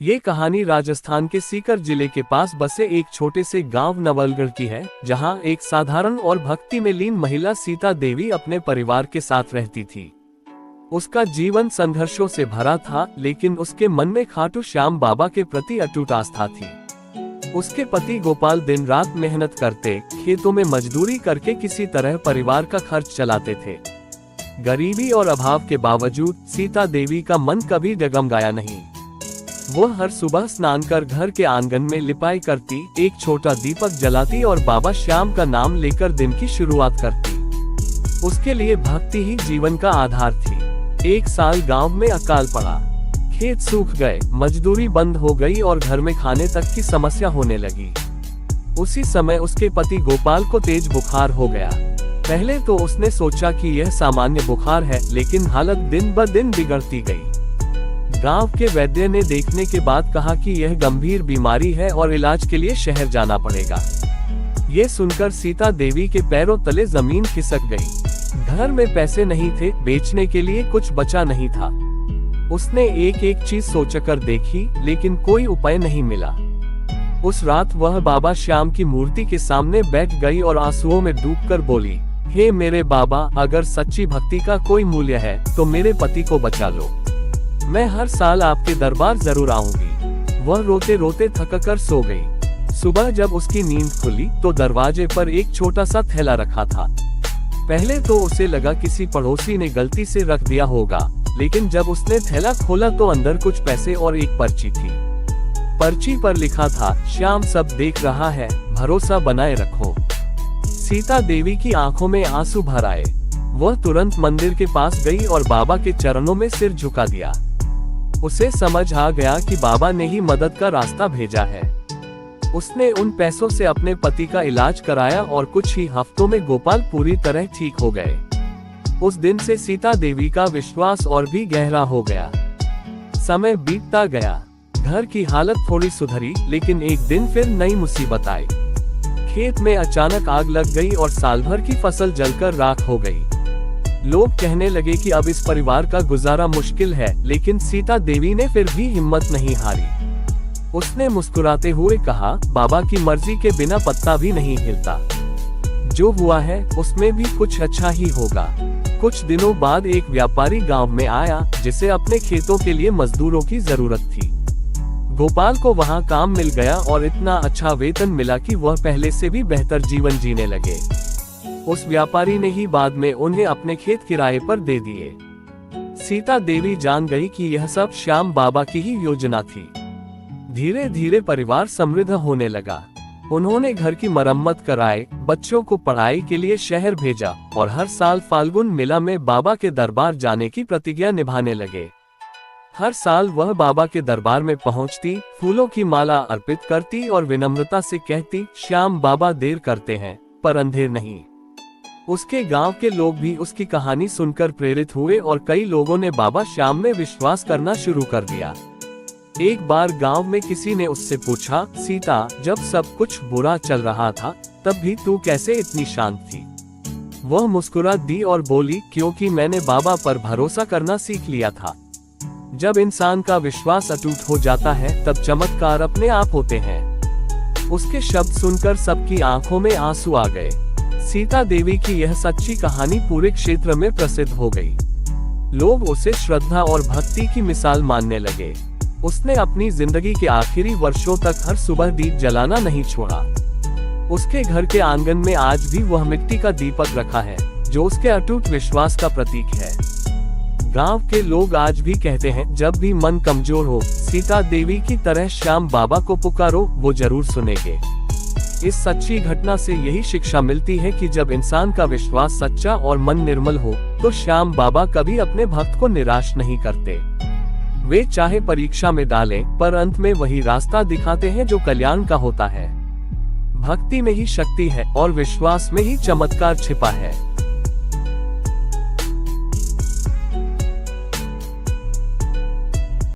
ये कहानी राजस्थान के सीकर जिले के पास बसे एक छोटे से गांव नवलगढ़ की है, जहां एक साधारण और भक्ति में लीन महिला सीता देवी अपने परिवार के साथ रहती थी। उसका जीवन संघर्षों से भरा था, लेकिन उसके मन में खाटू श्याम बाबा के प्रति अटूट आस्था थी। उसके पति गोपाल दिन रात मेहनत करते, खेतों में मजदूरी करके किसी तरह परिवार का खर्च चलाते थे। गरीबी और अभाव के बावजूद सीता देवी का मन कभी डगमगाया नहीं। वो हर सुबह स्नान कर घर के आंगन में लिपाई करती, एक छोटा दीपक जलाती और बाबा श्याम का नाम लेकर दिन की शुरुआत करती। उसके लिए भक्ति ही जीवन का आधार थी। एक साल गांव में अकाल पड़ा, खेत सूख गए, मजदूरी बंद हो गई और घर में खाने तक की समस्या होने लगी। उसी समय उसके पति गोपाल को तेज बुखार हो गया। पहले तो उसने सोचा कि यह सामान्य बुखार है, लेकिन हालत दिन ब दिन बिगड़ती गई। गांव के वैद्य ने देखने के बाद कहा कि यह गंभीर बीमारी है और इलाज के लिए शहर जाना पड़ेगा। ये सुनकर सीता देवी के पैरों तले जमीन खिसक गई। घर में पैसे नहीं थे, बेचने के लिए कुछ बचा नहीं था। उसने एक एक चीज सोचकर देखी, लेकिन कोई उपाय नहीं मिला। उस रात वह बाबा श्याम की मूर्ति के सामने बैठ गई और आंसुओं में डूबकर बोली, हे मेरे बाबा, अगर सच्ची भक्ति का कोई मूल्य है तो मेरे पति को बचा लो। मैं हर साल आपके दरबार जरूर आऊंगी। वह रोते रोते थककर सो गई। सुबह जब उसकी नींद खुली तो दरवाजे पर एक छोटा सा थैला रखा था। पहले तो उसे लगा किसी पड़ोसी ने गलती से रख दिया होगा, लेकिन जब उसने थैला खोला तो अंदर कुछ पैसे और एक पर्ची थी। पर्ची पर लिखा था, श्याम सब देख रहा है, भरोसा बनाए रखो। सीता देवी की आंखों में आंसू भर आए। वह तुरंत मंदिर के पास गई और बाबा के चरणों में सिर झुका दिया। उसे समझ आ गया कि बाबा ने ही मदद का रास्ता भेजा है। उसने उन पैसों से अपने पति का इलाज कराया और कुछ ही हफ्तों में गोपाल पूरी तरह ठीक हो गए। उस दिन से सीता देवी का विश्वास और भी गहरा हो गया। समय बीतता गया, घर की हालत थोड़ी सुधरी, लेकिन एक दिन फिर नई मुसीबत आई। खेत में अचानक आग लग गई और साल भर की फसल जलकर राख हो गई। लोग कहने लगे कि अब इस परिवार का गुजारा मुश्किल है, लेकिन सीता देवी ने फिर भी हिम्मत नहीं हारी। उसने मुस्कुराते हुए कहा, बाबा की मर्जी के बिना पत्ता भी नहीं हिलता। जो हुआ है उसमें भी कुछ अच्छा ही होगा। कुछ दिनों बाद एक व्यापारी गांव में आया, जिसे अपने खेतों के लिए मजदूरों की जरूरत थी। गोपाल को वहां काम मिल गया और इतना अच्छा वेतन मिला कि वह पहले से भी बेहतर जीवन जीने लगे। उस व्यापारी ने ही बाद में उन्हें अपने खेत किराए पर दे दिए। सीता देवी जान गई कि यह सब श्याम बाबा की ही योजना थी। धीरे धीरे परिवार समृद्ध होने लगा। उन्होंने घर की मरम्मत कराए, बच्चों को पढ़ाई के लिए शहर भेजा और हर साल फाल्गुन मेला में बाबा के दरबार जाने की प्रतिज्ञा निभाने लगे। हर साल वह बाबा के दरबार में पहुंचती, फूलों की माला अर्पित करती और विनम्रता से कहती, श्याम बाबा देर करते हैं पर अंधेर नहीं। उसके गांव के लोग भी उसकी कहानी सुनकर प्रेरित हुए और कई लोगों ने बाबा श्याम में विश्वास करना शुरू कर दिया। एक बार गांव में किसी ने उससे पूछा, सीता, जब सब कुछ बुरा चल रहा था तब भी तू कैसे इतनी शांत थी? वह मुस्कुरा दी और बोली, क्योंकि मैंने बाबा पर भरोसा करना सीख लिया था। जब इंसान का विश्वास अटूट हो जाता है तब चमत्कार अपने आप होते हैं। उसके शब्द सुनकर सबकी आंखों में आंसू आ गए। सीता देवी की यह सच्ची कहानी पूरे क्षेत्र में प्रसिद्ध हो गई। लोग उसे श्रद्धा और भक्ति की मिसाल मानने लगे। उसने अपनी जिंदगी के आखिरी वर्षों तक हर सुबह दीप जलाना नहीं छोड़ा। उसके घर के आंगन में आज भी वह मिट्टी का दीपक रखा है, जो उसके अटूट विश्वास का प्रतीक है। गांव के लोग आज भी कहते हैं, जब भी मन कमजोर हो, सीता देवी की तरह श्याम बाबा को पुकारो, वो जरूर सुनेंगे। इस सच्ची घटना से यही शिक्षा मिलती है कि जब इंसान का विश्वास सच्चा और मन निर्मल हो, तो श्याम बाबा कभी अपने भक्त को निराश नहीं करते। वे चाहे परीक्षा में डालें, पर अंत में वही रास्ता दिखाते हैं जो कल्याण का होता है। भक्ति में ही शक्ति है और विश्वास में ही चमत्कार छिपा है।